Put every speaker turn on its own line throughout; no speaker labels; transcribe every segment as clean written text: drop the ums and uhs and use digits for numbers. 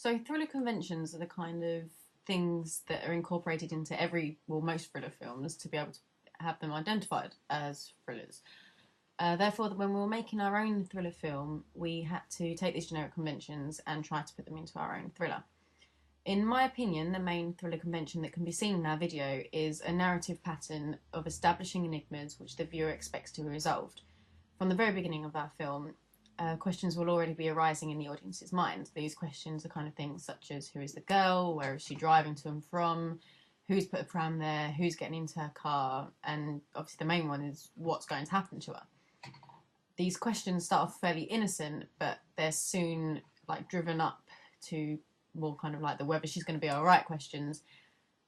So thriller conventions are the kind of things that are incorporated into most thriller films to be able to have them identified as thrillers. Therefore, when we were making our own thriller film, we had to take these generic conventions and try to put them into our own thriller. In my opinion, the main thriller convention that can be seen in our video is a narrative pattern of establishing enigmas which the viewer expects to be resolved. From the very beginning of our film, questions will already be arising in the audience's mind. These questions are kind of things such as who is the girl, where is she driving to and from, who's put a pram there, who's getting into her car, and obviously the main one is what's going to happen to her. These questions start off fairly innocent, but they're soon driven up to more kind of like the whether she's going to be alright questions,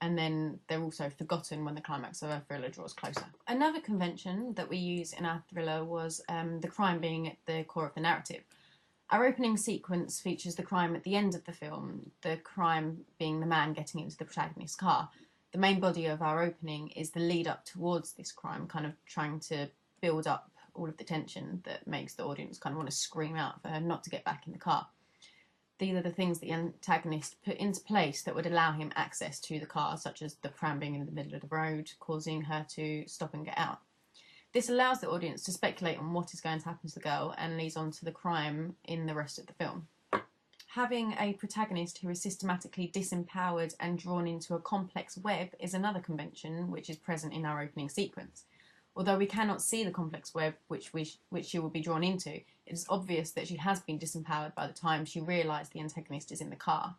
and then they're also forgotten when the climax of our thriller draws closer. Another convention that we use in our thriller was the crime being at the core of the narrative. Our opening sequence features the crime at the end of the film, the crime being the man getting into the protagonist's car. The main body of our opening is the lead up towards this crime, kind of trying to build up all of the tension that makes the audience kind of want to scream out for her not to get back in the car. These are the things the antagonist put into place that would allow him access to the car, such as the pram being in the middle of the road, causing her to stop and get out. This allows the audience to speculate on what is going to happen to the girl and leads on to the crime in the rest of the film. Having a protagonist who is systematically disempowered and drawn into a complex web is another convention which is present in our opening sequence. Although we cannot see the complex web which she will be drawn into, it is obvious that she has been disempowered by the time she realised the antagonist is in the car.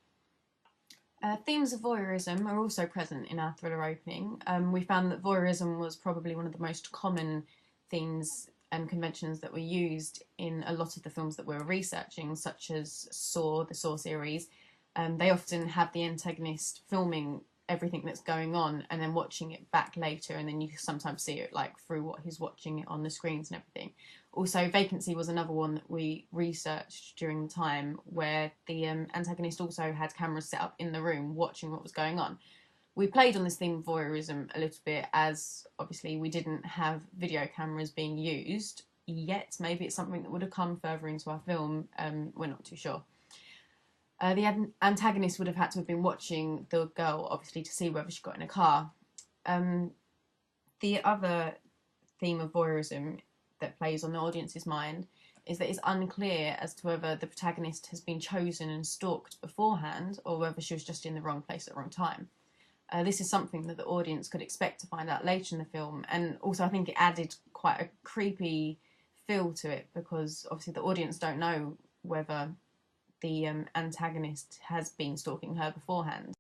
Themes of voyeurism are also present in our thriller opening. We found that voyeurism was probably one of the most common themes and conventions that were used in a lot of the films that we were researching, such as Saw, the Saw series. They often have the antagonist filming everything that's going on and then watching it back later, and then you sometimes see it through what he's watching it on the screens and everything. Also, Vacancy was another one that we researched during the time, where the antagonist also had cameras set up in the room watching what was going on. We played on this theme of voyeurism a little bit, as obviously we didn't have video cameras being used yet. Maybe it's something that would have come further into our film, we're not too sure. The antagonist would have had to have been watching the girl, obviously, to see whether she got in a car. The other theme of voyeurism that plays on the audience's mind is that it's unclear as to whether the protagonist has been chosen and stalked beforehand or whether she was just in the wrong place at the wrong time. This is something that the audience could expect to find out later in the film, and also I think it added quite a creepy feel to it, because obviously the audience don't know whether the antagonist has been stalking her beforehand.